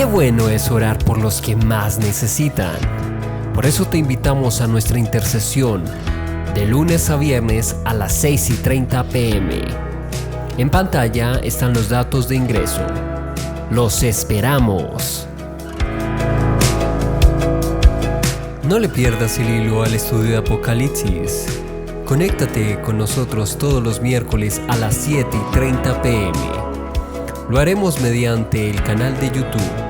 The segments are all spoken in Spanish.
Qué bueno es orar por los que más necesitan. Por eso te invitamos a nuestra intercesión de lunes a viernes a las 6:30 p.m. En pantalla están los datos de ingreso. ¡Los esperamos! No le pierdas el hilo al estudio de Apocalipsis. Conéctate con nosotros todos los miércoles a las 7:30 p.m. Lo haremos mediante el canal de YouTube.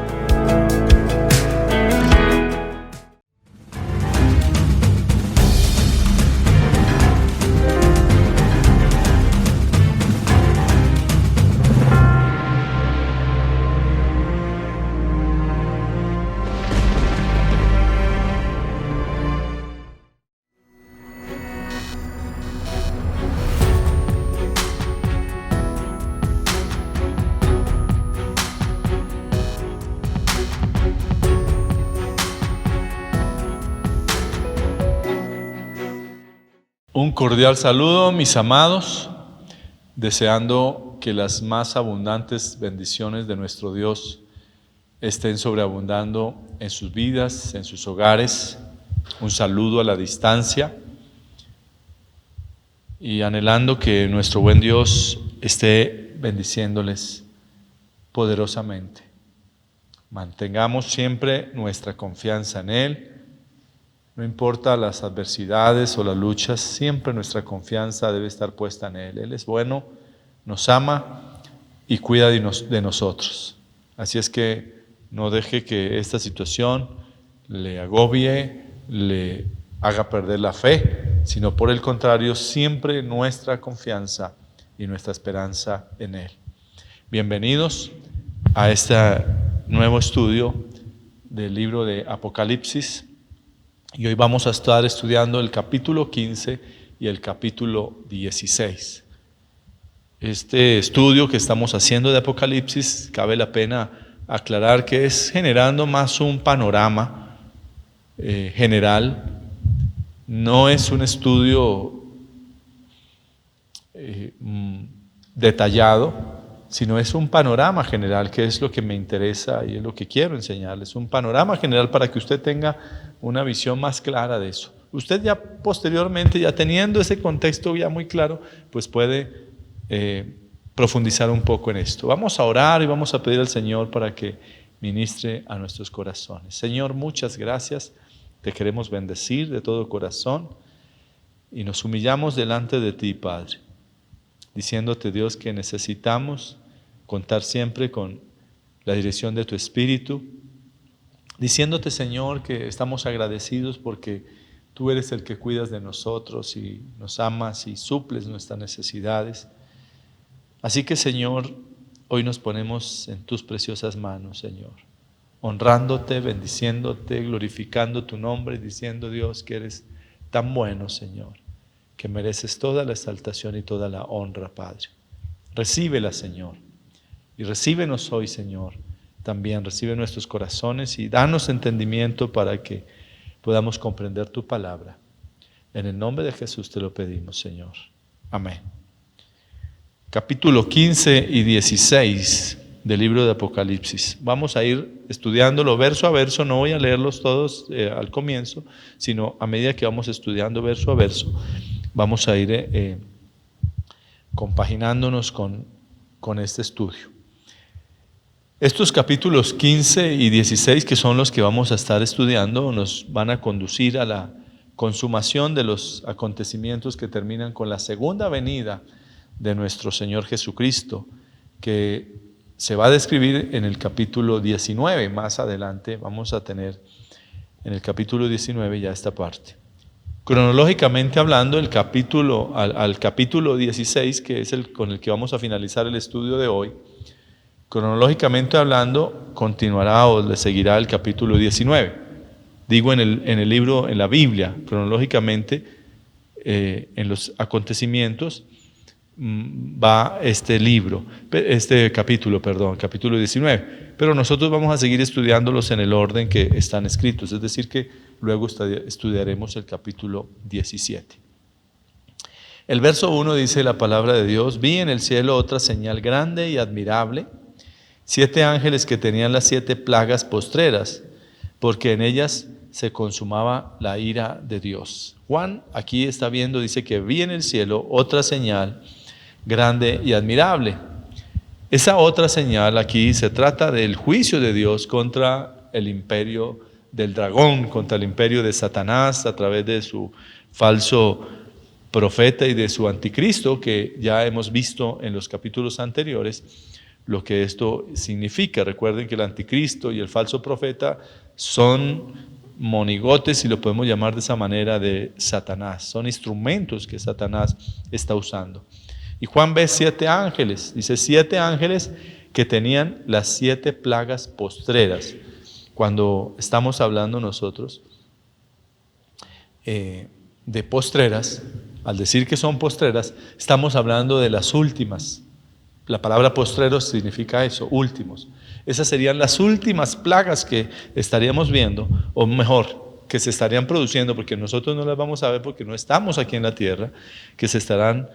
Un cordial saludo, mis amados, deseando que las más abundantes bendiciones de nuestro Dios estén sobreabundando en sus vidas, en sus hogares. Un saludo a la distancia y anhelando que nuestro buen Dios esté bendiciéndoles poderosamente. Mantengamos siempre nuestra confianza en Él. No importa las adversidades o las luchas, siempre nuestra confianza debe estar puesta en Él. Él es bueno, nos ama y cuida de nosotros. Así es que no deje que esta situación le agobie, le haga perder la fe, sino por el contrario, siempre nuestra confianza y nuestra esperanza en Él. Bienvenidos a este nuevo estudio del libro de Apocalipsis. Y hoy vamos a estar estudiando el capítulo 15 y el capítulo 16. Este estudio que estamos haciendo de Apocalipsis, cabe la pena aclarar que es generando más un panorama general. No es un estudio detallado, sino es un panorama general, que es lo que me interesa y es lo que quiero enseñarles. Un panorama general para que usted tenga una visión más clara de eso. Usted ya posteriormente, ya teniendo ese contexto ya muy claro, pues puede profundizar un poco en esto. Vamos a orar y vamos a pedir al Señor para que ministre a nuestros corazones. Señor, muchas gracias. Te queremos bendecir de todo corazón y nos humillamos delante de ti, Padre, diciéndote, Dios, que necesitamos contar siempre con la dirección de tu Espíritu, diciéndote, Señor, que estamos agradecidos porque tú eres el que cuidas de nosotros y nos amas y suples nuestras necesidades. Así que, Señor, hoy nos ponemos en tus preciosas manos, Señor, honrándote, bendiciéndote, glorificando tu nombre, diciendo, Dios, que eres tan bueno, Señor, que mereces toda la exaltación y toda la honra, Padre. Recíbela, Señor, y recíbenos hoy, Señor. También recibe nuestros corazones y danos entendimiento para que podamos comprender tu palabra. En el nombre de Jesús te lo pedimos, Señor. Amén. Capítulo 15 y 16 del libro de Apocalipsis. Vamos a ir estudiándolo verso a verso. No voy a leerlos todos al comienzo, sino a medida que vamos estudiando verso a verso, vamos a ir compaginándonos con este estudio. Estos capítulos 15 y 16, que son los que vamos a estar estudiando, nos van a conducir a la consumación de los acontecimientos que terminan con la segunda venida de nuestro Señor Jesucristo, que se va a describir en el capítulo 19. Más adelante vamos a tener en el capítulo 19 ya esta parte. Cronológicamente hablando, al capítulo 16, que es con el que vamos a finalizar el estudio de hoy, cronológicamente hablando, continuará o le seguirá el capítulo 19. Digo en el libro, en la Biblia, cronológicamente, en los acontecimientos, va capítulo 19. Pero nosotros vamos a seguir estudiándolos en el orden que están escritos, es decir que luego estudiaremos el capítulo 17. El verso 1 dice la palabra de Dios: vi en el cielo otra señal grande y admirable, 7 ángeles que tenían las 7 plagas postreras, porque en ellas se consumaba la ira de Dios. Juan aquí está viendo, dice que vi en el cielo otra señal grande y admirable. Esa otra señal aquí se trata del juicio de Dios contra el imperio del dragón, contra el imperio de Satanás a través de su falso profeta y de su anticristo, que ya hemos visto en los capítulos anteriores lo que esto significa. Recuerden que el anticristo y el falso profeta son monigotes, si lo podemos llamar de esa manera, de Satanás. Son instrumentos que Satanás está usando. Y Juan ve 7 ángeles, dice 7 ángeles que tenían las 7 plagas postreras. Cuando estamos hablando nosotros de postreras, al decir que son postreras, estamos hablando de las últimas. La palabra postreros significa eso, últimos. Esas serían las últimas plagas que estaríamos viendo, o mejor, que se estarían produciendo, porque nosotros no las vamos a ver porque no estamos aquí en la tierra, que se estarán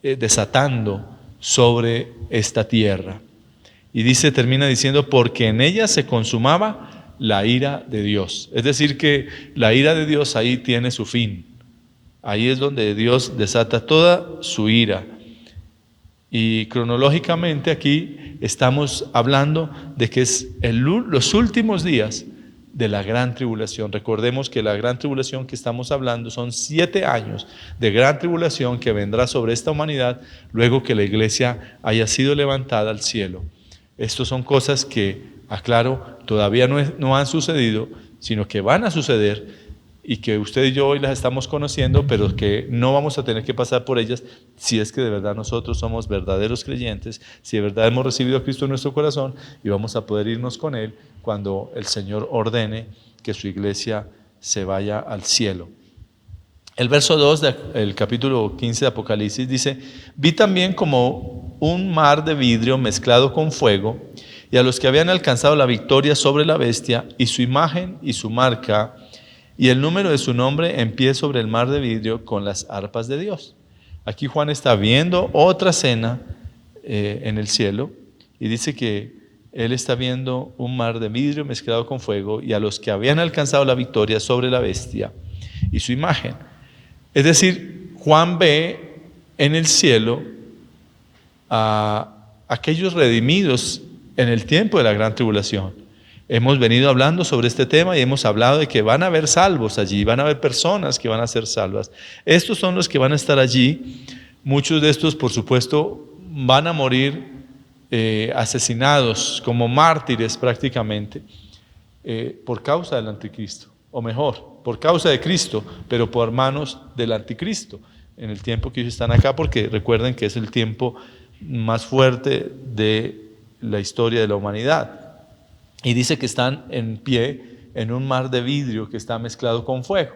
desatando sobre esta tierra. Y dice, termina diciendo, porque en ella se consumaba la ira de Dios. Es decir, que la ira de Dios ahí tiene su fin. Ahí es donde Dios desata toda su ira. Y cronológicamente aquí estamos hablando de que es los últimos días de la gran tribulación. Recordemos que la gran tribulación que estamos hablando son 7 años de gran tribulación que vendrá sobre esta humanidad luego que la iglesia haya sido levantada al cielo. Estas son cosas que, aclaro, todavía no han sucedido, sino que van a suceder y que usted y yo hoy las estamos conociendo, pero que no vamos a tener que pasar por ellas si es que de verdad nosotros somos verdaderos creyentes, si de verdad hemos recibido a Cristo en nuestro corazón y vamos a poder irnos con Él cuando el Señor ordene que su iglesia se vaya al cielo. El verso 2 del capítulo 15 de Apocalipsis dice, vi también como un mar de vidrio mezclado con fuego, y a los que habían alcanzado la victoria sobre la bestia y su imagen y su marca, y el número de su nombre en pie sobre el mar de vidrio con las arpas de Dios. Aquí Juan está viendo otra cena en el cielo y dice que él está viendo un mar de vidrio mezclado con fuego y a los que habían alcanzado la victoria sobre la bestia y su imagen. Es decir, Juan ve en el cielo a aquellos redimidos en el tiempo de la gran tribulación. Hemos venido hablando sobre este tema y hemos hablado de que van a haber salvos allí, van a haber personas que van a ser salvas. Estos son los que van a estar allí. Muchos de estos, por supuesto, van a morir asesinados como mártires prácticamente por causa del anticristo, o mejor, por causa de Cristo, pero por manos del anticristo en el tiempo que ellos están acá, porque recuerden que es el tiempo más fuerte de la historia de la humanidad. Y dice que están en pie en un mar de vidrio que está mezclado con fuego.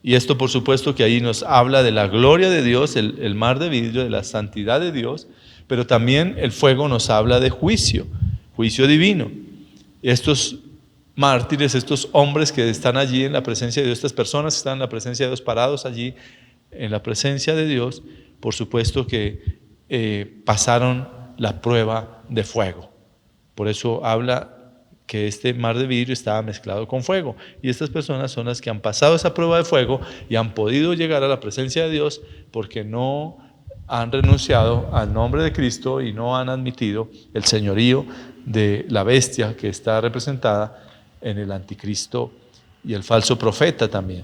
Y esto por supuesto que ahí nos habla de la gloria de Dios, el mar de vidrio, de la santidad de Dios, pero también el fuego nos habla de juicio divino. Estos mártires, estos hombres que están allí en la presencia de Dios, estas personas que están en la presencia de Dios, parados allí en la presencia de Dios, por supuesto que pasaron la prueba de fuego. Por eso habla que este mar de vidrio estaba mezclado con fuego. Y estas personas son las que han pasado esa prueba de fuego y han podido llegar a la presencia de Dios porque no han renunciado al nombre de Cristo y no han admitido el señorío de la bestia que está representada en el anticristo y el falso profeta también.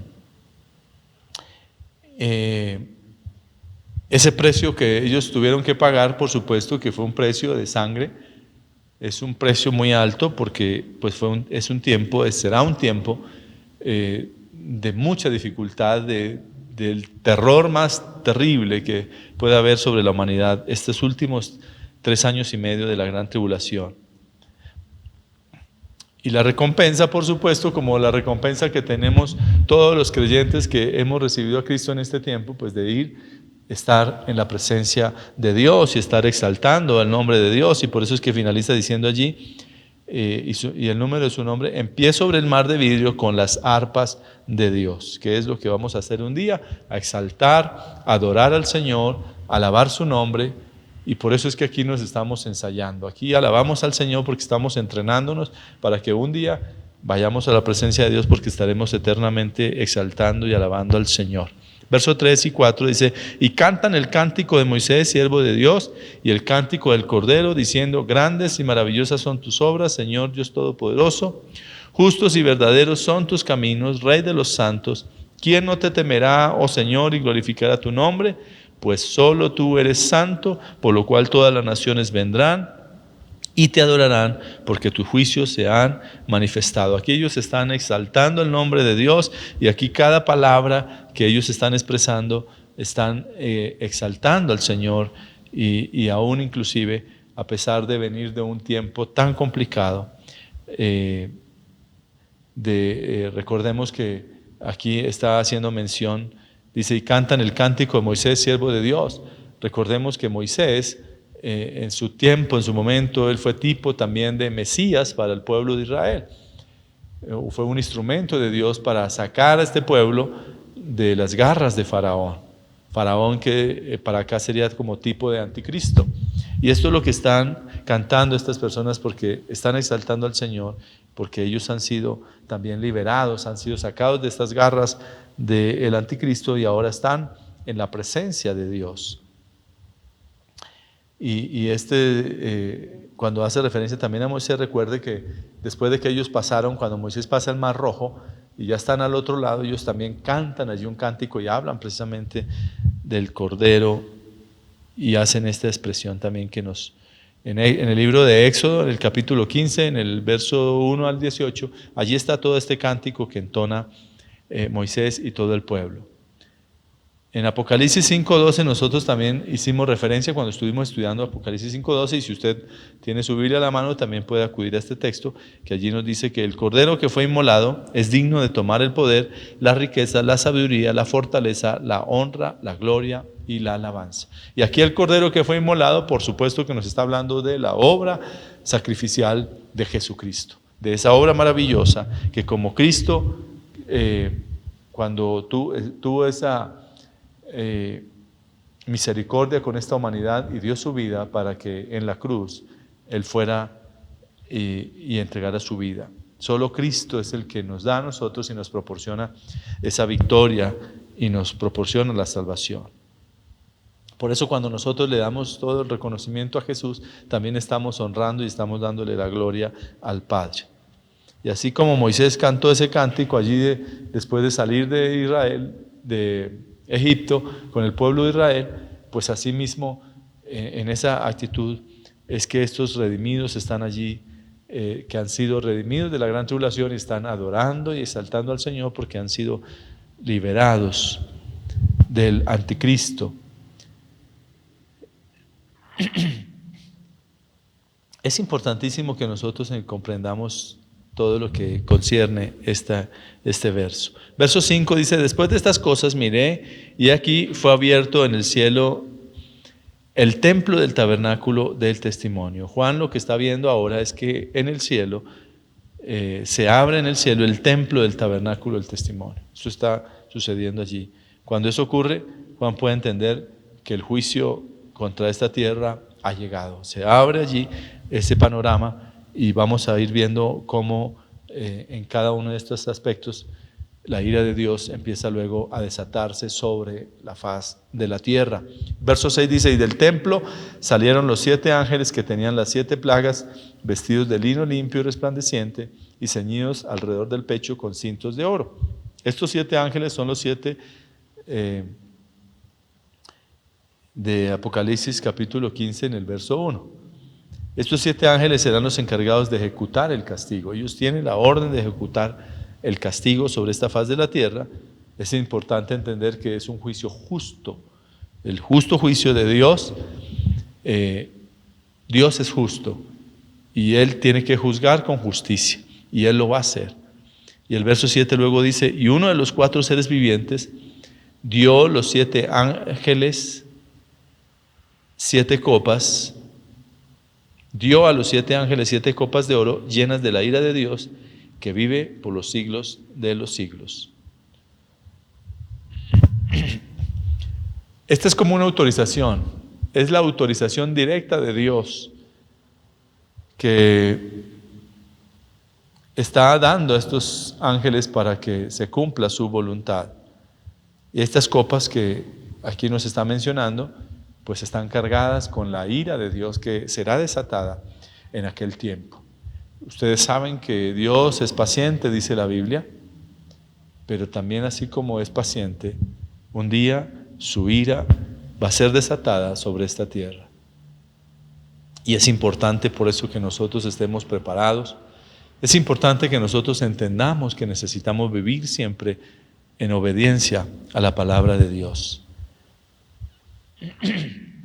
Ese precio que ellos tuvieron que pagar, por supuesto que fue un precio de sangre. Es un precio muy alto porque pues será un tiempo de mucha dificultad, del terror más terrible que puede haber sobre la humanidad estos últimos 3 años y medio de la gran tribulación. Y la recompensa, por supuesto, como la recompensa que tenemos todos los creyentes que hemos recibido a Cristo en este tiempo, pues de estar en la presencia de Dios y estar exaltando el nombre de Dios. Y por eso es que finaliza diciendo allí, y el número de su nombre, en pie sobre el mar de vidrio con las arpas de Dios, que es lo que vamos a hacer un día, a exaltar, a adorar al Señor, a alabar su nombre Y por eso es que aquí nos estamos ensayando. Aquí alabamos al Señor porque estamos entrenándonos para que un día vayamos a la presencia de Dios, porque estaremos eternamente exaltando y alabando al Señor. Versos 3 y 4 dice: y cantan el cántico de Moisés, siervo de Dios, y el cántico del Cordero, diciendo: grandes y maravillosas son tus obras, Señor Dios Todopoderoso. Justos y verdaderos son tus caminos, Rey de los santos. ¿Quién no te temerá, oh Señor, y glorificará tu nombre? Pues solo tú eres santo, por lo cual todas las naciones vendrán y te adorarán, porque tus juicios se han manifestado. Aquí ellos están exaltando el nombre de Dios, y aquí cada palabra que ellos están expresando están exaltando al Señor, y aún inclusive a pesar de venir de un tiempo tan complicado. Recordemos que aquí está haciendo mención, dice: y cantan el cántico de Moisés, siervo de Dios. Recordemos que Moisés, en su tiempo, en su momento, él fue tipo también de Mesías para el pueblo de Israel. Fue un instrumento de Dios para sacar a este pueblo de las garras de Faraón. Faraón, que para acá sería como tipo de anticristo. Y esto es lo que están cantando estas personas, porque están exaltando al Señor, porque ellos han sido también liberados, han sido sacados de estas garras del anticristo, y ahora están en la presencia de Dios. Y cuando hace referencia también a Moisés, recuerde que después de que ellos pasaron, cuando Moisés pasa el Mar Rojo y ya están al otro lado, ellos también cantan allí un cántico y hablan precisamente del Cordero, y hacen esta expresión también que en el libro de Éxodo, en el capítulo 15, en el verso 1 al 18, allí está todo este cántico que entona Moisés y todo el pueblo. En Apocalipsis 5:12 nosotros también hicimos referencia cuando estuvimos estudiando Apocalipsis 5:12, y si usted tiene su Biblia a la mano también puede acudir a este texto, que allí nos dice que el Cordero que fue inmolado es digno de tomar el poder, la riqueza, la sabiduría, la fortaleza, la honra, la gloria y la alabanza. Y aquí el Cordero que fue inmolado, por supuesto que nos está hablando de la obra sacrificial de Jesucristo, de esa obra maravillosa que como Cristo, cuando tuvo esa misericordia con esta humanidad y dio su vida para que en la cruz Él fuera y entregara su vida. Solo Cristo es el que nos da a nosotros y nos proporciona esa victoria y nos proporciona la salvación. Por eso cuando nosotros le damos todo el reconocimiento a Jesús, también estamos honrando y estamos dándole la gloria al Padre. Y así como Moisés cantó ese cántico allí después de salir de Israel, de Egipto, con el pueblo de Israel, pues así mismo en esa actitud es que estos redimidos están allí, que han sido redimidos de la gran tribulación, y están adorando y exaltando al Señor porque han sido liberados del anticristo. Es importantísimo que nosotros comprendamos todo lo que concierne este verso. Verso 5 dice: después de estas cosas miré, y aquí fue abierto en el cielo el templo del tabernáculo del testimonio. Juan lo que está viendo ahora es que en el cielo, se abre en el cielo el templo del tabernáculo del testimonio. Eso está sucediendo allí. Cuando eso ocurre, Juan puede entender que el juicio contra esta tierra ha llegado. Se abre allí ese panorama, y vamos a ir viendo cómo en cada uno de estos aspectos la ira de Dios empieza luego a desatarse sobre la faz de la tierra. Verso 6 dice: y del templo salieron los 7 ángeles que tenían las 7 plagas, vestidos de lino limpio y resplandeciente, y ceñidos alrededor del pecho con cintos de oro. Estos 7 ángeles son los 7 de Apocalipsis capítulo 15 en el verso 1. Estos 7 ángeles serán los encargados de ejecutar el castigo. Ellos tienen la orden de ejecutar el castigo sobre esta faz de la tierra. Es importante entender que es un juicio justo, el justo juicio de Dios. Dios es justo y Él tiene que juzgar con justicia, y Él lo va a hacer. Y el verso 7 luego dice: y uno de los 4 seres vivientes dio los 7 ángeles 7 copas. Dio a los 7 ángeles 7 copas de oro llenas de la ira de Dios, que vive por los siglos de los siglos. Esta es como una autorización. es la autorización directa de Dios que está dando a estos ángeles para que se cumpla su voluntad. Y estas copas que aquí nos está mencionando, pues están cargadas con la ira de Dios que será desatada en aquel tiempo. Ustedes saben que Dios es paciente, dice la Biblia, pero también así como es paciente, un día su ira va a ser desatada sobre esta tierra. Y es importante por eso que nosotros estemos preparados. Es importante que nosotros entendamos que necesitamos vivir siempre en obediencia a la palabra de Dios.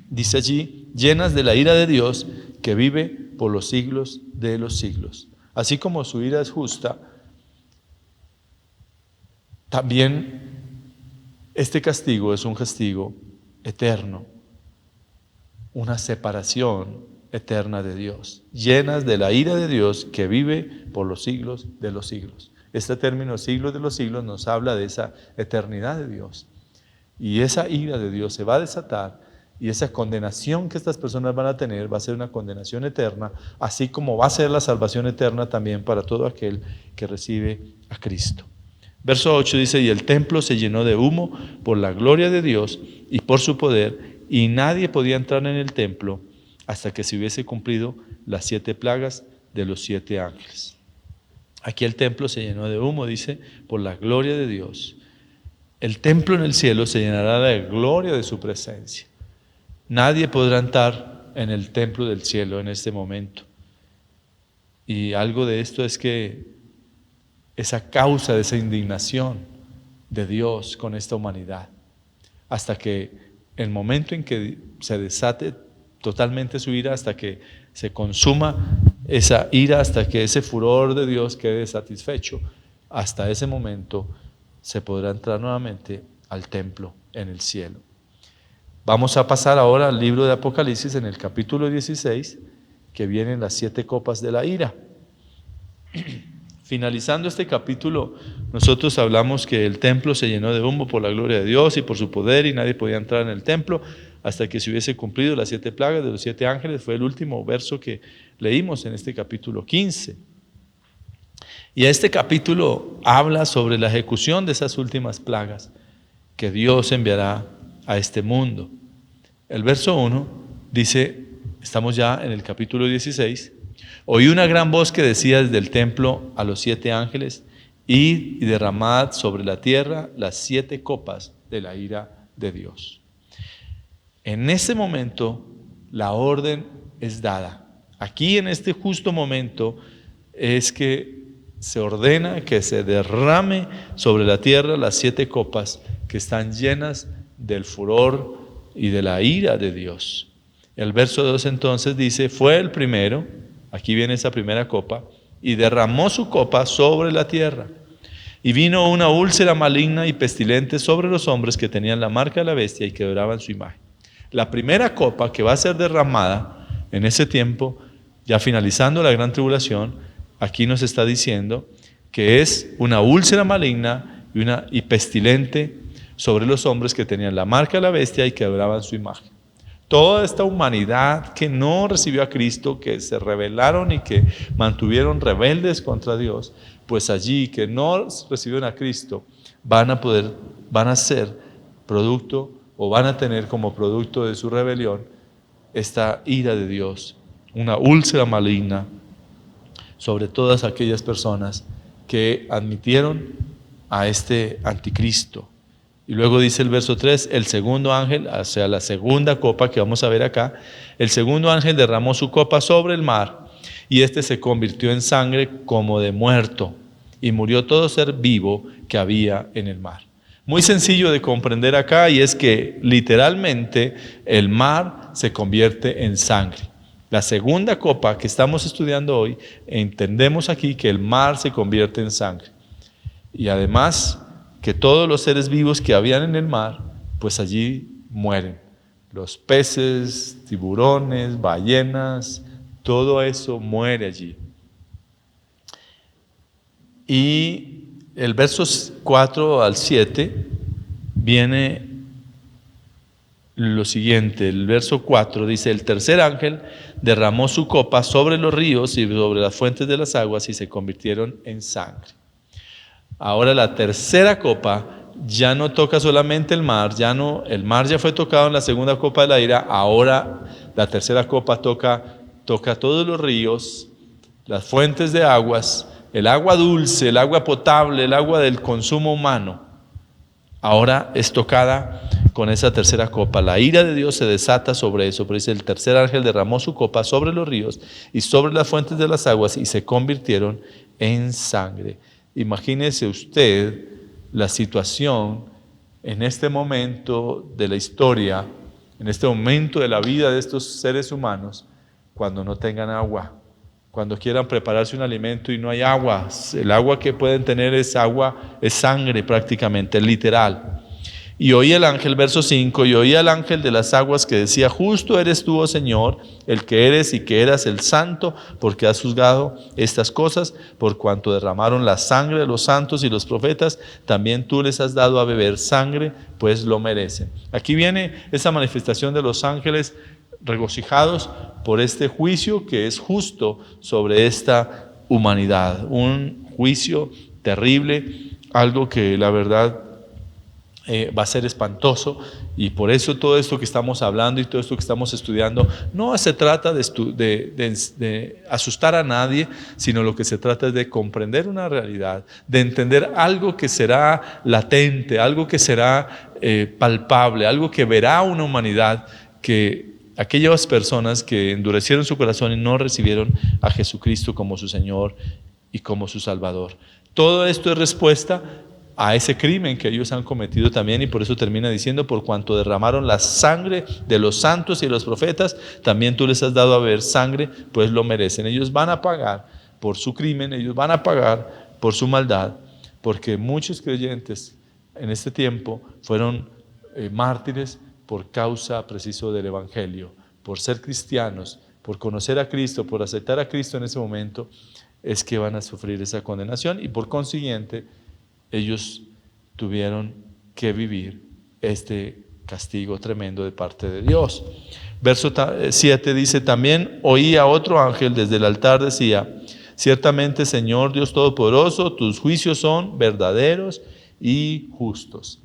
Dice allí, llenas de la ira de Dios que vive por los siglos de los siglos. Así como su ira es justa, también este castigo es un castigo eterno, una separación eterna de Dios, llenas de la ira de Dios que vive por los siglos de los siglos. Este término siglos de los siglos nos habla de esa eternidad de Dios. Y esa ira de Dios se va a desatar y esa condenación que estas personas van a tener va a ser una condenación eterna, así como va a ser la salvación eterna también para todo aquel que recibe a Cristo. Verso 8 dice, y el templo se llenó de humo por la gloria de Dios y por su poder, y nadie podía entrar en el templo hasta que se hubiese cumplido las 7 plagas de los 7 ángeles. Aquí el templo se llenó de humo, dice, por la gloria de Dios. El templo en el cielo se llenará de gloria de su presencia. Nadie podrá entrar en el templo del cielo en este momento. Y algo de esto es que esa causa de esa indignación de Dios con esta humanidad, hasta que el momento en que se desate totalmente su ira, hasta que se consuma esa ira, hasta que ese furor de Dios quede satisfecho, hasta ese momento se podrá entrar nuevamente al templo en el cielo. Vamos a pasar ahora al libro de Apocalipsis en el capítulo 16, que vienen las 7 copas de la ira. Finalizando este capítulo, nosotros hablamos que el templo se llenó de humo por la gloria de Dios y por su poder, y nadie podía entrar en el templo hasta que se hubiese cumplido las 7 plagas de los 7 ángeles. Fue el último verso que leímos en este capítulo 15. Y este capítulo habla sobre la ejecución de esas últimas plagas que Dios enviará a este mundo. El verso 1 dice, estamos ya en el capítulo 16, oí una gran voz que decía desde el templo a los 7 ángeles, id y derramad sobre la tierra las 7 copas de la ira de Dios. En ese momento la orden es dada. Aquí en este justo momento es que se ordena que se derrame sobre la tierra las 7 copas que están llenas del furor y de la ira de Dios. El verso 2 entonces dice, fue el primero, aquí viene esa primera copa, y derramó su copa sobre la tierra. Y vino una úlcera maligna y pestilente sobre los hombres que tenían la marca de la bestia y que adoraban su imagen. La primera copa que va a ser derramada en ese tiempo, ya finalizando la gran tribulación, aquí nos está diciendo que es una úlcera maligna y pestilente sobre los hombres que tenían la marca de la bestia y que adoraban su imagen. Toda esta humanidad que no recibió a Cristo, que se rebelaron y que mantuvieron rebeldes contra Dios, pues allí que no recibieron a Cristo, van a ser producto o van a tener como producto de su rebelión esta ira de Dios, una úlcera maligna sobre todas aquellas personas que admitieron a este anticristo. Y luego dice el verso 3, el segundo ángel, o sea, la segunda copa que vamos a ver acá, el segundo ángel derramó su copa sobre el mar, y este se convirtió en sangre como de muerto, y murió todo ser vivo que había en el mar. Muy sencillo de comprender acá, y es que literalmente el mar se convierte en sangre. La segunda copa que estamos estudiando hoy, entendemos aquí que el mar se convierte en sangre. Y además que todos los seres vivos que habían en el mar, pues allí mueren. Los peces, tiburones, ballenas, todo eso muere allí. Y el versos 4 al 7 viene lo siguiente, el verso 4 dice: el tercer ángel derramó su copa sobre los ríos y sobre las fuentes de las aguas y se convirtieron en sangre. Ahora la tercera copa ya no toca solamente el mar, el mar ya fue tocado en la segunda copa de la ira. Ahora la tercera copa toca todos los ríos, las fuentes de aguas, el agua dulce, el agua potable, el agua del consumo humano. Ahora es tocada con esa tercera copa. La ira de Dios se desata sobre eso. Pero dice: el tercer ángel derramó su copa sobre los ríos y sobre las fuentes de las aguas y se convirtieron en sangre. Imagínese usted la situación en este momento de la historia, en este momento de la vida de estos seres humanos, cuando no tengan agua, cuando quieran prepararse un alimento y no hay agua. El agua que pueden tener es sangre prácticamente, literal. Y oí el ángel, verso 5, y oí al ángel de las aguas que decía: justo eres tú, oh Señor, el que eres y que eras el santo, porque has juzgado estas cosas, por cuanto derramaron la sangre de los santos y los profetas, también tú les has dado a beber sangre, pues lo merecen. Aquí viene esa manifestación de los ángeles regocijados por este juicio que es justo sobre esta humanidad. Un juicio terrible, algo que la verdad va a ser espantoso. Y por eso todo esto que estamos hablando y todo esto que estamos estudiando no se trata de asustar a nadie, sino lo que se trata es de comprender una realidad, de entender algo que será latente, algo que será palpable, algo que verá una humanidad, que aquellas personas que endurecieron su corazón y no recibieron a Jesucristo como su Señor y como su Salvador. Todo esto es respuesta a ese crimen que ellos han cometido también, y por eso termina diciendo: por cuanto derramaron la sangre de los santos y de los profetas, también tú les has dado a beber sangre, pues lo merecen. Ellos van a pagar por su crimen, ellos van a pagar por su maldad, porque muchos creyentes en este tiempo fueron mártires por causa preciso del Evangelio, por ser cristianos, por conocer a Cristo, por aceptar a Cristo en ese momento, es que van a sufrir esa condenación, y por consiguiente ellos tuvieron que vivir este castigo tremendo de parte de Dios. Verso 7 dice: también oí a otro ángel desde el altar, decía: ciertamente, Señor Dios Todopoderoso, tus juicios son verdaderos y justos.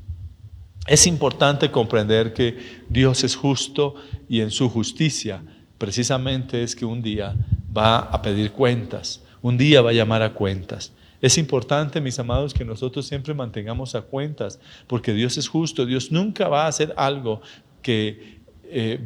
Es importante comprender que Dios es justo, y en su justicia precisamente es que un día va a pedir cuentas, un día va a llamar a cuentas. Es importante, mis amados, que nosotros siempre mantengamos a cuentas, porque Dios es justo. Dios nunca va a hacer algo que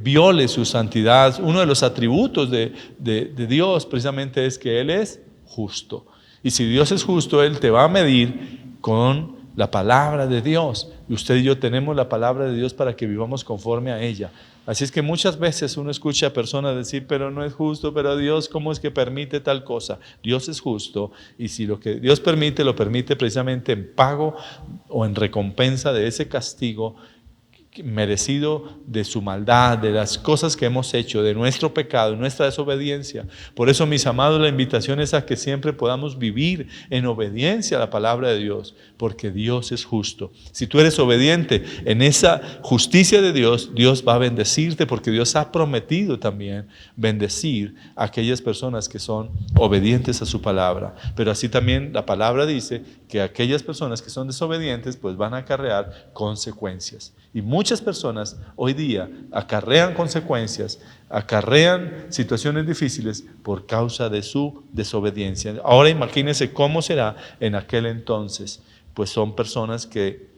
viole su santidad. Uno de los atributos de Dios precisamente es que Él es justo. Y si Dios es justo, Él te va a medir con la palabra de Dios. Y usted y yo tenemos la palabra de Dios para que vivamos conforme a ella. Así es que muchas veces uno escucha a personas decir: pero no es justo, pero Dios, ¿cómo es que permite tal cosa? Dios es justo, y si lo que Dios permite, lo permite precisamente en pago o en recompensa de ese castigo merecido de su maldad, de las cosas que hemos hecho, de nuestro pecado, nuestra desobediencia. Por eso, mis amados, la invitación es a que siempre podamos vivir en obediencia a la palabra de Dios, porque Dios es justo. Si tú eres obediente en esa justicia de Dios, Dios va a bendecirte, porque Dios ha prometido también bendecir a aquellas personas que son obedientes a su palabra. Pero así también la palabra dice que aquellas personas que son desobedientes pues van a acarrear consecuencias. Y muchas personas hoy día acarrean consecuencias, acarrean situaciones difíciles por causa de su desobediencia. Ahora imagínense cómo será en aquel entonces, pues son personas que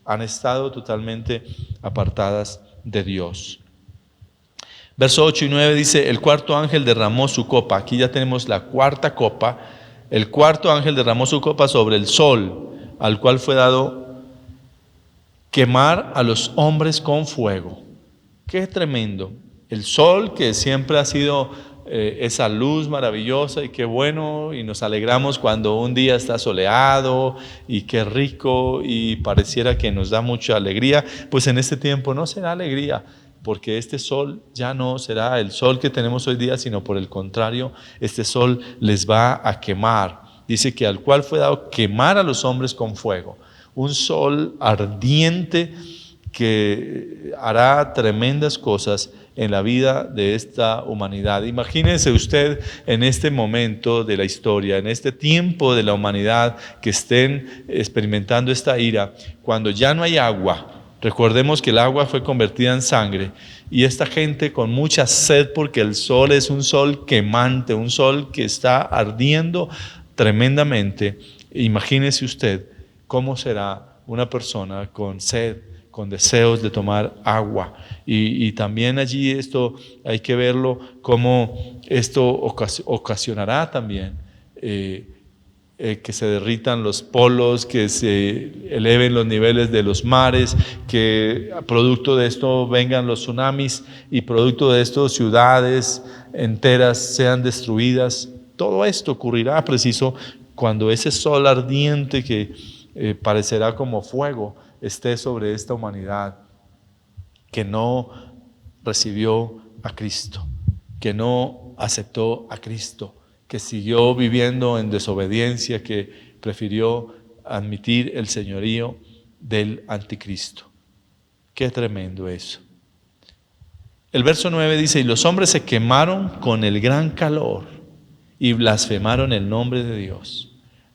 han estado totalmente apartadas de Dios. Verso 8 y 9 dice: el cuarto ángel derramó su copa. Aquí ya tenemos la cuarta copa. El cuarto ángel derramó su copa sobre el sol, al cual fue dado quemar a los hombres con fuego. Qué tremendo. El sol, que siempre ha sido esa luz maravillosa, y qué bueno, y nos alegramos cuando un día está soleado y qué rico y pareciera que nos da mucha alegría, pues en este tiempo no será alegría, porque este sol ya no será el sol que tenemos hoy día, sino por el contrario, este sol les va a quemar. Dice que al cual fue dado quemar a los hombres con fuego. Un sol ardiente que hará tremendas cosas en la vida de esta humanidad. Imagínense usted en este momento de la historia, en este tiempo de la humanidad que estén experimentando esta ira, cuando ya no hay agua. Recordemos que el agua fue convertida en sangre y esta gente con mucha sed porque el sol es un sol quemante, un sol que está ardiendo tremendamente. Imagínese usted cómo será una persona con sed, con deseos de tomar agua. Y también allí esto hay que verlo como esto ocasionará también que se derritan los polos, que se eleven los niveles de los mares, que producto de esto vengan los tsunamis y producto de esto ciudades enteras sean destruidas. Todo esto ocurrirá preciso cuando ese sol ardiente que parecerá como fuego esté sobre esta humanidad que no recibió a Cristo, que no aceptó a Cristo, que siguió viviendo en desobediencia, que prefirió admitir el señorío del anticristo. Qué tremendo eso. El verso 9 dice: y los hombres se quemaron con el gran calor y blasfemaron el nombre de Dios.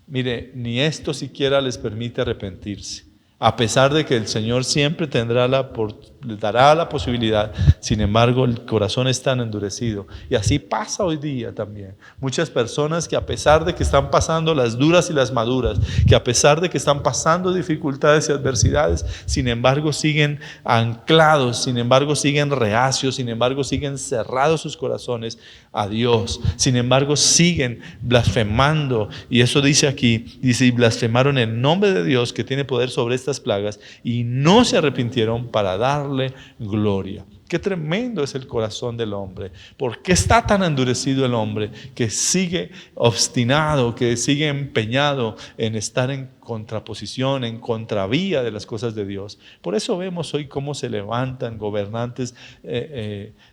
Mire, ni esto siquiera les permite arrepentirse, a pesar de que el Señor siempre les dará la posibilidad. Sin embargo, el corazón es tan endurecido. Y así pasa hoy día también. Muchas personas que a pesar de que están pasando las duras y las maduras, que a pesar de que están pasando dificultades y adversidades, sin embargo siguen anclados, sin embargo siguen reacios, sin embargo siguen cerrados sus corazones a Dios. Sin embargo siguen blasfemando. Y eso dice aquí, dice: y blasfemaron el nombre de Dios que tiene poder sobre estas plagas y no se arrepintieron para darle gloria. Qué tremendo es el corazón del hombre. ¿Por qué está tan endurecido el hombre que sigue obstinado, que sigue empeñado en estar en contraposición, en contravía de las cosas de Dios? Por eso vemos hoy cómo se levantan gobernantes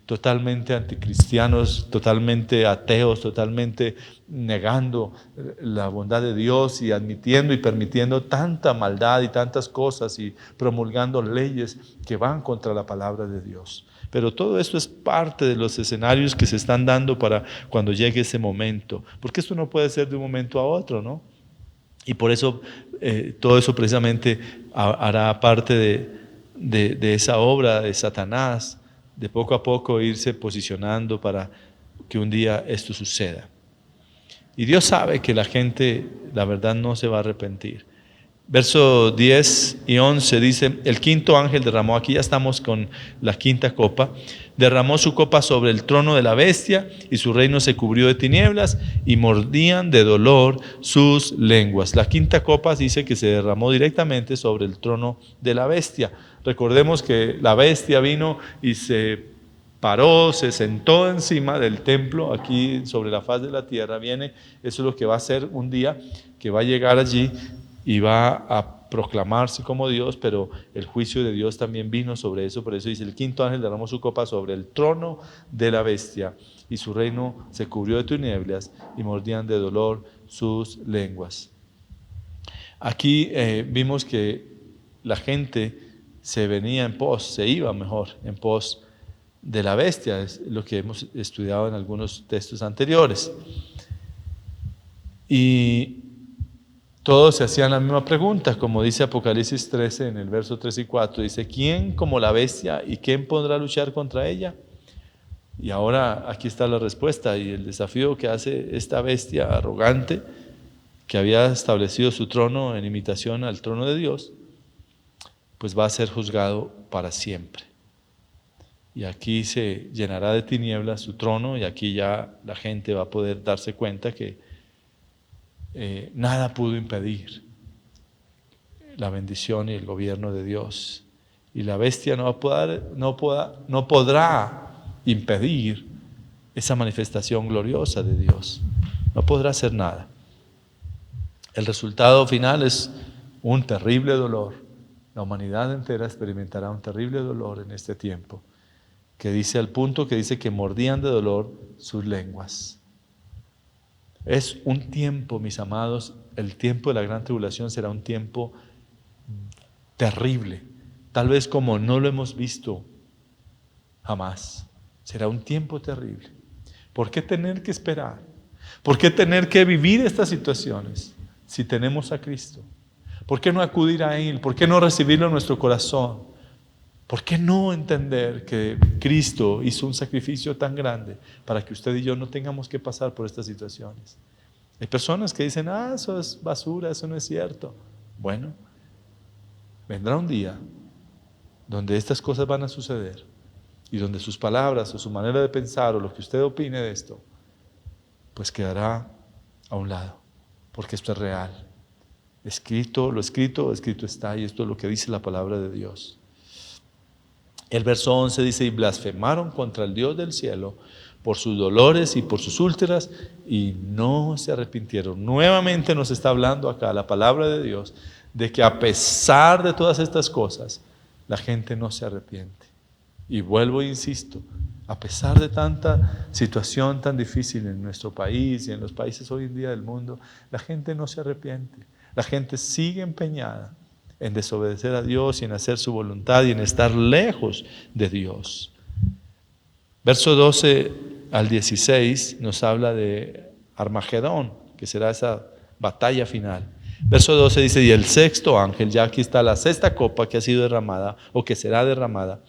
totalmente anticristianos, totalmente ateos, totalmente negando la bondad de Dios y admitiendo y permitiendo tanta maldad y tantas cosas y promulgando leyes que van contra la palabra de Dios. Pero todo esto es parte de los escenarios que se están dando para cuando llegue ese momento, porque esto no puede ser de un momento a otro, ¿no? Y por eso todo eso precisamente hará parte de esa obra de Satanás, de poco a poco irse posicionando para que un día esto suceda. Y Dios sabe que la gente, la verdad, no se va a arrepentir. Versos 10 y 11 dice: el quinto ángel derramó, aquí ya estamos con la quinta copa, derramó su copa sobre el trono de la bestia y su reino se cubrió de tinieblas y mordían de dolor sus lenguas. La quinta copa dice que se derramó directamente sobre el trono de la bestia. Recordemos que la bestia vino y se paró, se sentó encima del templo, aquí sobre la faz de la tierra viene. Eso es lo que va a hacer un día, que va a llegar allí y va a proclamarse como Dios, pero el juicio de Dios también vino sobre eso. Por eso dice: el quinto ángel derramó su copa sobre el trono de la bestia y su reino se cubrió de tinieblas y mordían de dolor sus lenguas. Aquí vimos que la gente se iba mejor en pos de la bestia, es lo que hemos estudiado en algunos textos anteriores. Y todos se hacían la misma pregunta, como dice Apocalipsis 13 en el verso 3 y 4, dice: ¿quién como la bestia y quién podrá luchar contra ella? Y ahora aquí está la respuesta y el desafío que hace esta bestia arrogante, que había establecido su trono en imitación al trono de Dios, pues va a ser juzgado para siempre. Y aquí se llenará de tinieblas su trono, y aquí ya la gente va a poder darse cuenta que nada pudo impedir la bendición y el gobierno de Dios. Y la bestia no podrá impedir esa manifestación gloriosa de Dios. No podrá hacer nada. El resultado final es un terrible dolor. La humanidad entera experimentará un terrible dolor en este tiempo, que dice al punto que dice que mordían de dolor sus lenguas. Es un tiempo, mis amados, el tiempo de la gran tribulación será un tiempo terrible, tal vez como no lo hemos visto jamás. Será un tiempo terrible. ¿Por qué tener que esperar? ¿Por qué tener que vivir estas situaciones si tenemos a Cristo? ¿Por qué no acudir a Él? ¿Por qué no recibirlo en nuestro corazón? ¿Por qué no entender que Cristo hizo un sacrificio tan grande para que usted y yo no tengamos que pasar por estas situaciones? Hay personas que dicen, eso es basura, eso no es cierto. Bueno, vendrá un día donde estas cosas van a suceder y donde sus palabras o su manera de pensar o lo que usted opine de esto, pues quedará a un lado, porque esto es real. Lo escrito está, y esto es lo que dice la palabra de Dios. El verso 11 dice, y blasfemaron contra el Dios del cielo por sus dolores y por sus úlceras, y no se arrepintieron. Nuevamente nos está hablando acá la palabra de Dios, de que a pesar de todas estas cosas, la gente no se arrepiente. Y vuelvo e insisto, a pesar de tanta situación tan difícil en nuestro país y en los países hoy en día del mundo, la gente no se arrepiente. La gente sigue empeñada en desobedecer a Dios y en hacer su voluntad y en estar lejos de Dios. Verso 12 al 16 nos habla de Armagedón, que será esa batalla final. Verso 12 dice, y el sexto ángel, ya aquí está la sexta copa que ha sido derramada o que será derramada.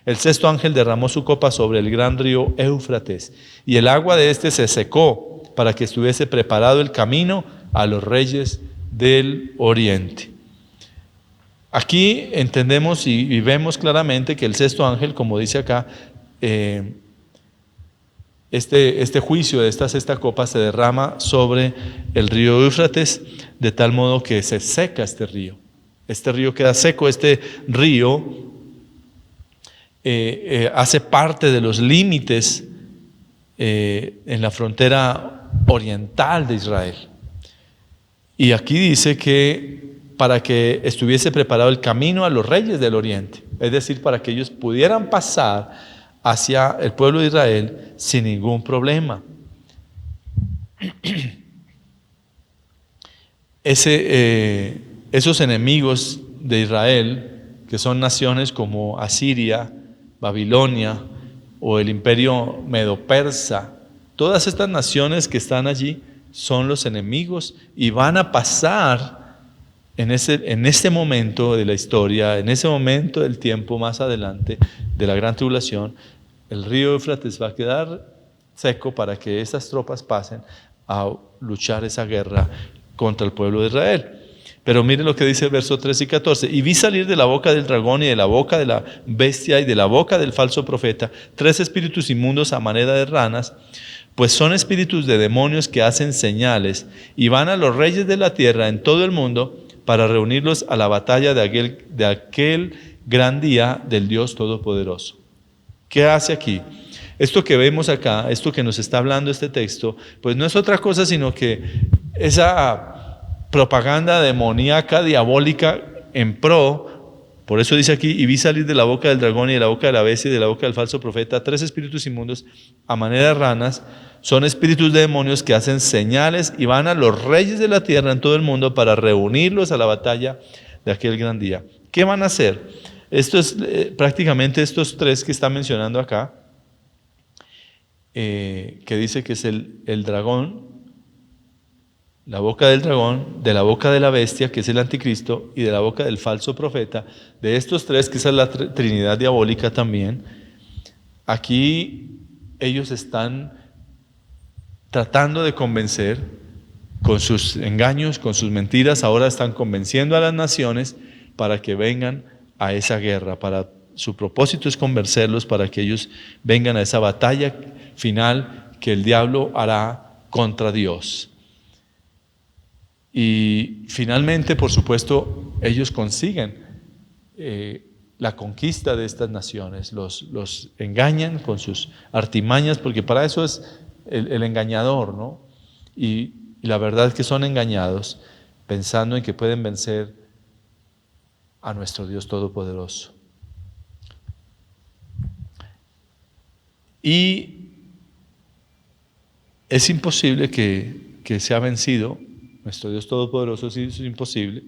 El sexto ángel derramó su copa sobre el gran río Éufrates, y el agua de este se secó para que estuviese preparado el camino a los reyes del oriente. Aquí entendemos y vemos claramente que el sexto ángel, como dice acá, este juicio de esta sexta copa se derrama sobre el río Éufrates, de tal modo que se seca este río. Este río queda seco. Este río hace parte de los límites en la frontera oriental de Israel. Y aquí dice que para que estuviese preparado el camino a los reyes del oriente, es decir, para que ellos pudieran pasar hacia el pueblo de Israel sin ningún problema. Esos enemigos de Israel, que son naciones como Asiria, Babilonia o el imperio medo-persa, todas estas naciones que están allí son los enemigos y van a pasar en este momento de la historia, en ese momento del tiempo más adelante de la gran tribulación. El río Éufrates va a quedar seco para que esas tropas pasen a luchar esa guerra contra el pueblo de Israel. Pero mire lo que dice el verso 13 y 14. Y vi salir de la boca del dragón y de la boca de la bestia y de la boca del falso profeta 3 espíritus inmundos a manera de ranas, pues son espíritus de demonios que hacen señales y van a los reyes de la tierra en todo el mundo para reunirlos a la batalla de aquel gran día del Dios Todopoderoso. ¿Qué hace aquí? Esto que vemos acá, esto que nos está hablando este texto, pues no es otra cosa sino que esa propaganda demoníaca, diabólica en pro, por eso dice aquí, y vi salir de la boca del dragón y de la boca de la bestia y de la boca del falso profeta 3 espíritus inmundos a manera de ranas. Son espíritus de demonios que hacen señales y van a los reyes de la tierra en todo el mundo para reunirlos a la batalla de aquel gran día. ¿Qué van a hacer? Esto es prácticamente estos 3 que está mencionando acá, que dice que es el dragón, la boca del dragón, de la boca de la bestia, que es el anticristo, y de la boca del falso profeta. De estos 3, que esa es la trinidad diabólica también, aquí ellos están tratando de convencer con sus engaños, con sus mentiras. Ahora están convenciendo a las naciones para que vengan a esa guerra. Su propósito es convencerlos para que ellos vengan a esa batalla final que el diablo hará contra Dios. Y finalmente, por supuesto, ellos consiguen la conquista de estas naciones. Los engañan con sus artimañas, porque para eso es el engañador, ¿no? Y la verdad es que son engañados pensando en que pueden vencer a nuestro Dios Todopoderoso. Y es imposible que sea vencido. Nuestro Dios Todopoderoso, sí, es imposible.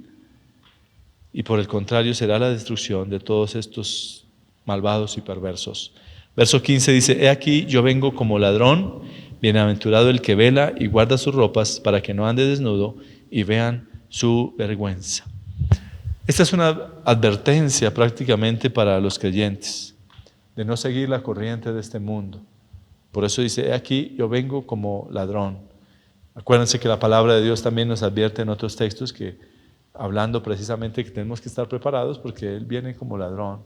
y por el contrario será la destrucción de todos estos malvados y perversos. Verso 15 dice: He aquí, yo vengo como ladrón, bienaventurado el que vela y guarda sus ropas para que no ande desnudo y vean su vergüenza. Esta es una advertencia prácticamente para los creyentes, de no seguir la corriente de este mundo. Por eso dice: He aquí, yo vengo como ladrón. Acuérdense que la palabra de Dios también nos advierte en otros textos que, hablando precisamente que tenemos que estar preparados porque Él viene como ladrón.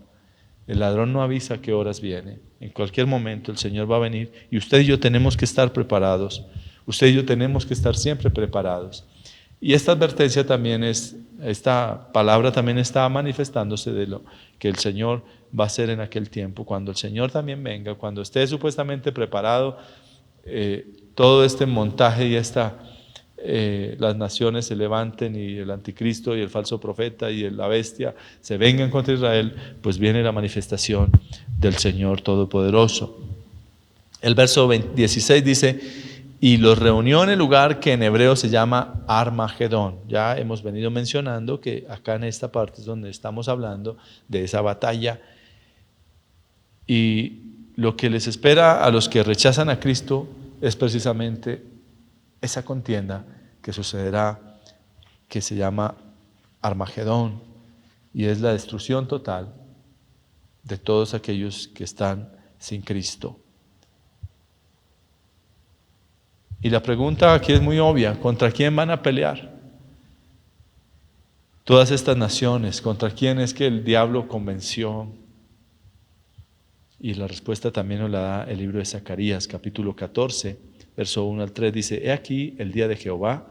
El ladrón no avisa a qué horas viene. En cualquier momento el Señor va a venir y usted y yo tenemos que estar preparados. Usted y yo tenemos que estar siempre preparados. Y esta advertencia también esta palabra también está manifestándose de lo que el Señor va a hacer en aquel tiempo. Cuando el Señor también venga, cuando esté supuestamente preparado, todo este montaje y las naciones se levanten y el anticristo y el falso profeta y la bestia se vengan contra Israel, pues viene la manifestación del Señor Todopoderoso. El verso 16 dice: y los reunió en el lugar que en hebreo se llama Armagedón. Ya hemos venido mencionando que acá en esta parte es donde estamos hablando de esa batalla, y lo que les espera a los que rechazan a Cristo es precisamente esa contienda que sucederá, que se llama Armagedón, y es la destrucción total de todos aquellos que están sin Cristo. Y la pregunta aquí es muy obvia: ¿contra quién van a pelear todas estas naciones? ¿Contra quién es que el diablo convenció? Y la respuesta también nos la da el libro de Zacarías, capítulo 14, verso 1 al 3, dice: He aquí, el día de Jehová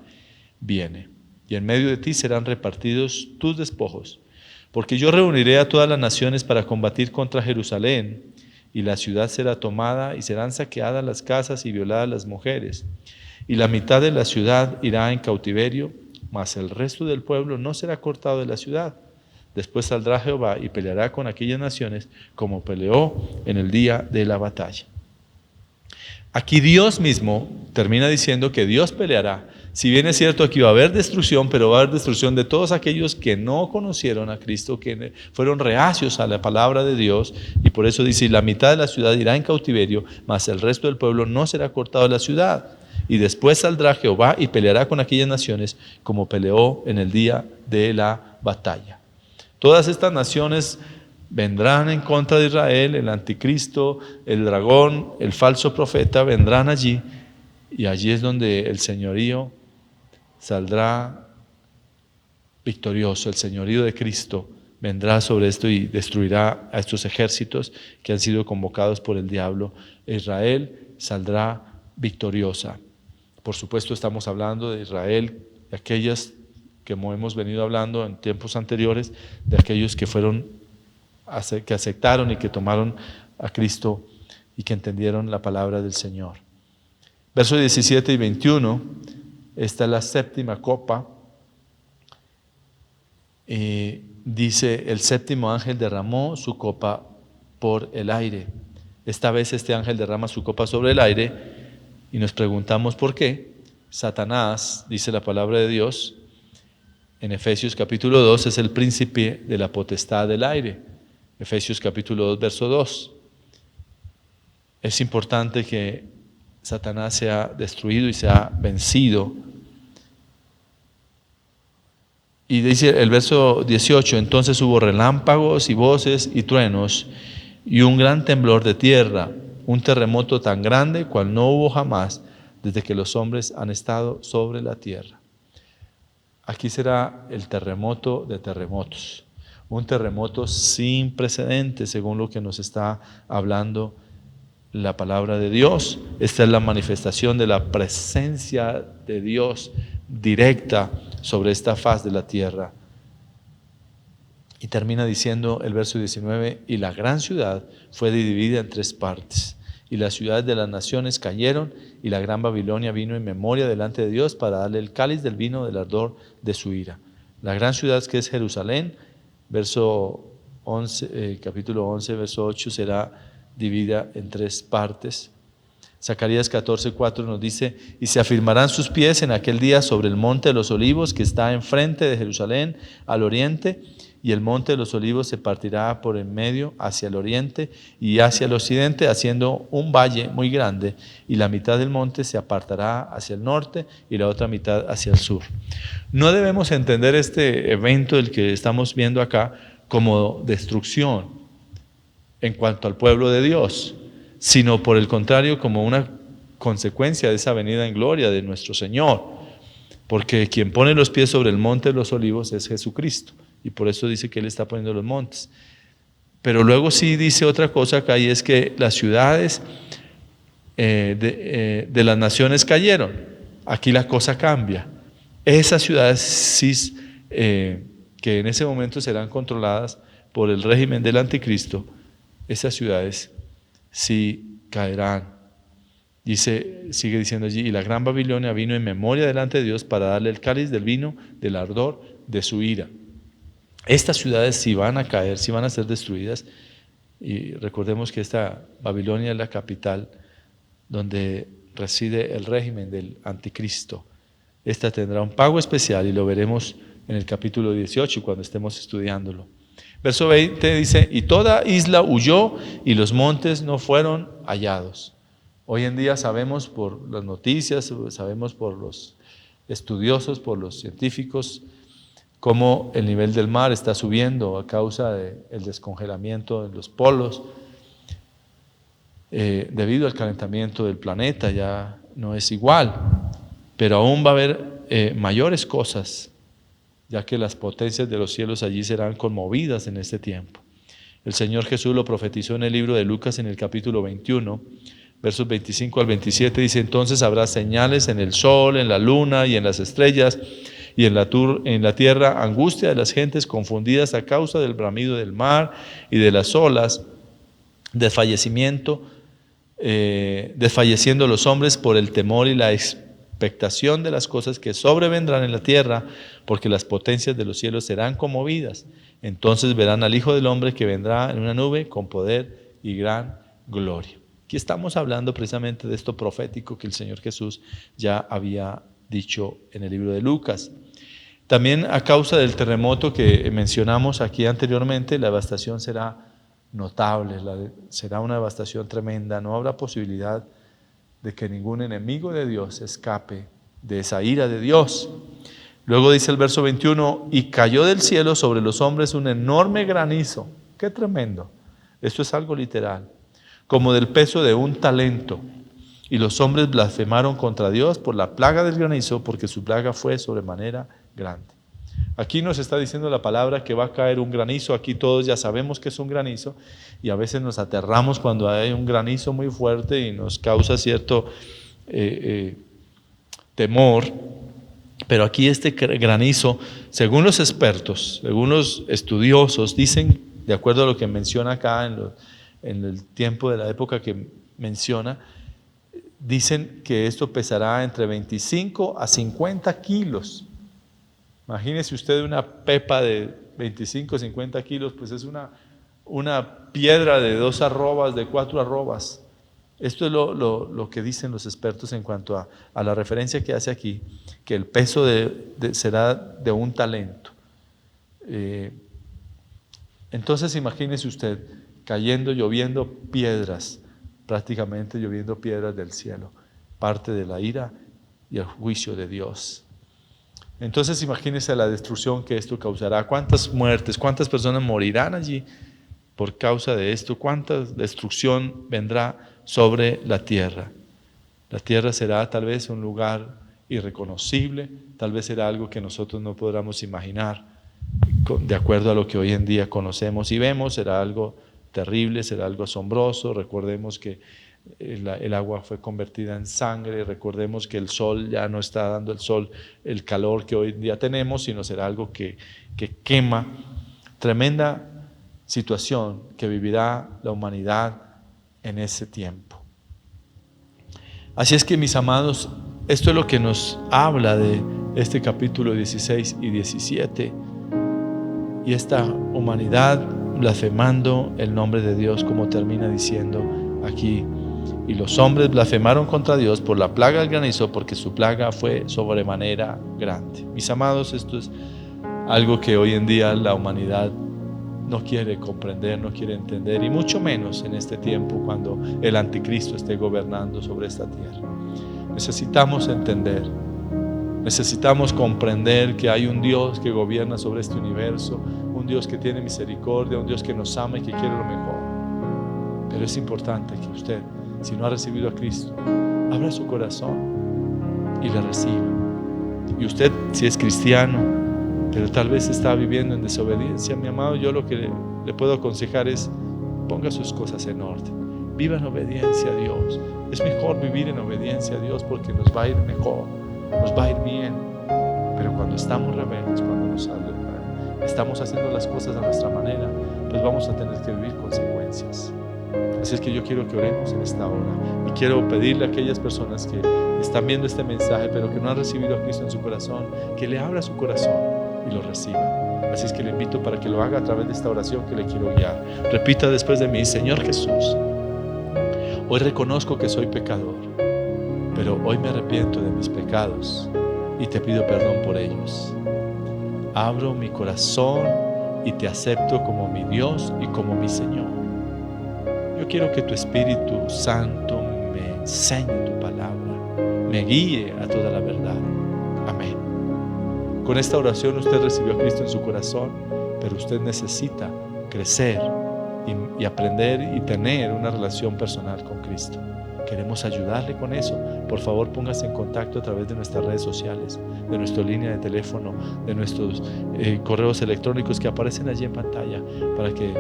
viene, y en medio de ti serán repartidos tus despojos, porque yo reuniré a todas las naciones para combatir contra Jerusalén, y la ciudad será tomada, y serán saqueadas las casas y violadas las mujeres, y la mitad de la ciudad irá en cautiverio, mas el resto del pueblo no será cortado de la ciudad. Después saldrá Jehová y peleará con aquellas naciones como peleó en el día de la batalla. Aquí Dios mismo termina diciendo que Dios peleará. Si bien es cierto que va a haber destrucción, pero va a haber destrucción de todos aquellos que no conocieron a Cristo, que fueron reacios a la palabra de Dios, y por eso dice: la mitad de la ciudad irá en cautiverio, mas el resto del pueblo no será cortado de la ciudad. Y después saldrá Jehová y peleará con aquellas naciones como peleó en el día de la batalla. Todas estas naciones vendrán en contra de Israel, el anticristo, el dragón, el falso profeta vendrán allí, y allí es donde el señorío saldrá victorioso. El señorío de Cristo vendrá sobre esto y destruirá a estos ejércitos que han sido convocados por el diablo. Israel saldrá victoriosa. Por supuesto, estamos hablando de Israel, de aquellas que hemos venido hablando en tiempos anteriores, de aquellos que que aceptaron y que tomaron a Cristo y que entendieron la palabra del Señor. Versos 17 y 21, esta es la séptima copa. Dice: el séptimo ángel derramó su copa por el aire. Esta vez este ángel derrama su copa sobre el aire y nos preguntamos por qué. Satanás, dice la palabra de Dios en Efesios capítulo 2, es el príncipe de la potestad del aire. Efesios capítulo 2, verso 2. Es importante que Satanás sea destruido y sea vencido. Y dice el verso 18: entonces hubo relámpagos y voces y truenos y un gran temblor de tierra, un terremoto tan grande cual no hubo jamás desde que los hombres han estado sobre la tierra. Aquí será el terremoto de terremotos, un terremoto sin precedentes, según lo que nos está hablando la palabra de Dios. Esta es la manifestación de la presencia de Dios directa sobre esta faz de la tierra. Y termina diciendo el verso 19: y la gran ciudad fue dividida en 3 partes, y las ciudades de las naciones cayeron, y la gran Babilonia vino en memoria delante de Dios para darle el cáliz del vino del ardor de su ira. La gran ciudad, que es Jerusalén, capítulo 11, verso 8, será dividida en 3 partes. Zacarías 14:4 nos dice: y se afirmarán sus pies en aquel día sobre el monte de los olivos que está enfrente de Jerusalén al oriente, y el monte de los olivos se partirá por en medio hacia el oriente y hacia el occidente, haciendo un valle muy grande, y la mitad del monte se apartará hacia el norte y la otra mitad hacia el sur. No debemos entender este evento del que estamos viendo acá como destrucción en cuanto al pueblo de Dios, sino por el contrario como una consecuencia de esa venida en gloria de nuestro Señor, porque quien pone los pies sobre el monte de los olivos es Jesucristo, y por eso dice que Él está poniendo los montes. Pero luego sí dice otra cosa acá, y es que las ciudades de las naciones cayeron. Aquí la cosa cambia. Esas ciudades sí, que en ese momento serán controladas por el régimen del anticristo, esas ciudades sí caerán. Sigue diciendo allí, y la gran Babilonia vino en memoria delante de Dios para darle el cáliz del vino del ardor de su ira. Estas ciudades sí van a caer, sí van a ser destruidas, y recordemos que esta Babilonia es la capital donde reside el régimen del anticristo. Esta tendrá un pago especial y lo veremos en el capítulo 18 cuando estemos estudiándolo. Verso 20 dice, y toda isla huyó y los montes no fueron hallados. Hoy en día sabemos por las noticias, sabemos por los estudiosos, por los científicos, cómo el nivel del mar está subiendo a causa del descongelamiento en los polos. Debido al calentamiento del planeta ya no es igual, pero aún va a haber mayores cosas, ya que las potencias de los cielos allí serán conmovidas en este tiempo. El Señor Jesús lo profetizó en el libro de Lucas en el capítulo 21, versos 25 al 27, dice, entonces habrá señales en el sol, en la luna y en las estrellas, y en la tierra angustia de las gentes confundidas a causa del bramido del mar y de las olas, desfalleciendo los hombres por el temor y la expectación de las cosas que sobrevendrán en la tierra, porque las potencias de los cielos serán conmovidas. Entonces verán al Hijo del Hombre que vendrá en una nube con poder y gran gloria. Aquí estamos hablando precisamente de esto profético que el Señor Jesús ya había dicho en el libro de Lucas. También a causa del terremoto que mencionamos aquí anteriormente, la devastación será notable, será una devastación tremenda. No habrá posibilidad de que ningún enemigo de Dios escape de esa ira de Dios. Luego dice el verso 21, y cayó del cielo sobre los hombres un enorme granizo. ¡Qué tremendo! Esto es algo literal, como del peso de un talento. Y los hombres blasfemaron contra Dios por la plaga del granizo, porque su plaga fue sobremanera grande. Aquí nos está diciendo la palabra que va a caer un granizo. Aquí todos ya sabemos que es un granizo y a veces nos aterramos cuando hay un granizo muy fuerte y nos causa cierto temor. Pero aquí este granizo, según los expertos, según los estudiosos, dicen, de acuerdo a lo que menciona acá en el tiempo de la época que menciona, dicen que esto pesará entre 25 a 50 kilos. Imagínese usted una pepa de 25 o 50 kilos, pues es una piedra de 2 arrobas, de 4 arrobas. Esto es lo que dicen los expertos en cuanto a la referencia que hace aquí, que el peso será de un talento. Entonces imagínese usted cayendo, lloviendo piedras, prácticamente lloviendo piedras del cielo, parte de la ira y el juicio de Dios. Entonces imagínense la destrucción que esto causará, cuántas muertes, cuántas personas morirán allí por causa de esto, cuánta destrucción vendrá sobre la tierra. La tierra será tal vez un lugar irreconocible, tal vez será algo que nosotros no podamos imaginar, de acuerdo a lo que hoy en día conocemos y vemos, será algo terrible, será algo asombroso. Recordemos que el agua fue convertida en sangre, recordemos que el sol ya no está dando el calor que hoy en día tenemos, sino será algo que quema. Tremenda situación que vivirá la humanidad en ese tiempo. Así es que, mis amados, esto es lo que nos habla de este capítulo 16 y 17, y esta humanidad blasfemando el nombre de Dios, como termina diciendo aquí. Y los hombres blasfemaron contra Dios por la plaga del granizo, porque su plaga fue sobremanera grande. Mis amados, esto es algo que hoy en día la humanidad no quiere comprender, no quiere entender, y mucho menos en este tiempo cuando el anticristo esté gobernando sobre esta tierra. Necesitamos entender, necesitamos comprender que hay un Dios que gobierna sobre este universo, un Dios que tiene misericordia, un Dios que nos ama y que quiere lo mejor. Pero es importante que usted, si no ha recibido a Cristo, abra su corazón y le reciba. Y usted, si es cristiano, pero tal vez está viviendo en desobediencia, mi amado, yo lo que le puedo aconsejar es: ponga sus cosas en orden, viva en obediencia a Dios. Es mejor vivir en obediencia a Dios porque nos va a ir mejor, nos va a ir bien. Pero cuando estamos rebeldes, cuando estamos haciendo las cosas a nuestra manera, pues vamos a tener que vivir consecuencias. Así es que yo quiero que oremos en esta hora, y quiero pedirle a aquellas personas que están viendo este mensaje pero que no han recibido a Cristo en su corazón, que le abra su corazón y lo reciba. Así es que le invito para que lo haga a través de esta oración que le quiero guiar. Repita después de mí: Señor Jesús, hoy reconozco que soy pecador, pero hoy me arrepiento de mis pecados y te pido perdón por ellos. Abro mi corazón y te acepto como mi Dios y como mi Señor. Yo quiero que tu Espíritu Santo me enseñe tu palabra, me guíe a toda la verdad. Amén. Con esta oración usted recibió a Cristo en su corazón, pero usted necesita crecer y aprender y tener una relación personal con Cristo. Queremos ayudarle con eso. Por favor, póngase en contacto a través de nuestras redes sociales, de nuestra línea de teléfono, de nuestros correos electrónicos que aparecen allí en pantalla, para que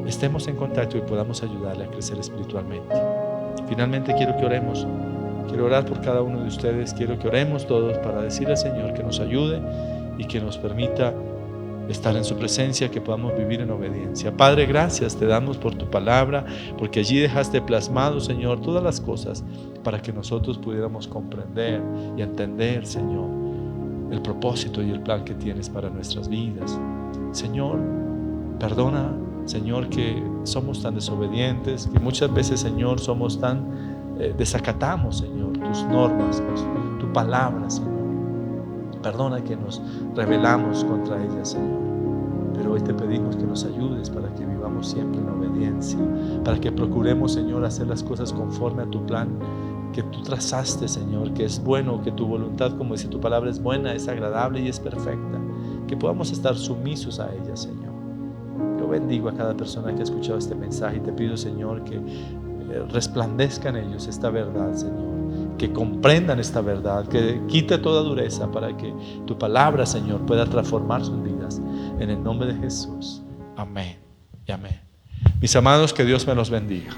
estemos en contacto y podamos ayudarle a crecer espiritualmente. Finalmente quiero que oremos. Quiero orar por cada uno de ustedes. Quiero que oremos todos para decirle al Señor que nos ayude y que nos permita estar en su presencia, que podamos vivir en obediencia. Padre, gracias te damos por tu palabra, porque allí dejaste plasmado, Señor, todas las cosas para que nosotros pudiéramos comprender y entender, Señor, el propósito y el plan que tienes para nuestras vidas. Señor, perdona, Señor, que somos tan desobedientes, que muchas veces, Señor, somos tan desacatamos, Señor, tus normas, tu palabra, Señor. Perdona que nos rebelamos contra ella, Señor. Pero hoy te pedimos que nos ayudes para que vivamos siempre en obediencia, para que procuremos, Señor, hacer las cosas conforme a tu plan que tú trazaste, Señor, que es bueno, que tu voluntad, como dice tu palabra, es buena, es agradable y es perfecta. Que podamos estar sumisos a ella, Señor. Yo bendigo a cada persona que ha escuchado este mensaje y te pido, Señor, que resplandezca en ellos esta verdad, Señor. Que comprendan esta verdad, que quite toda dureza para que tu palabra, Señor, pueda transformar sus vidas. En el nombre de Jesús. Amén y amén. Mis amados, que Dios me los bendiga.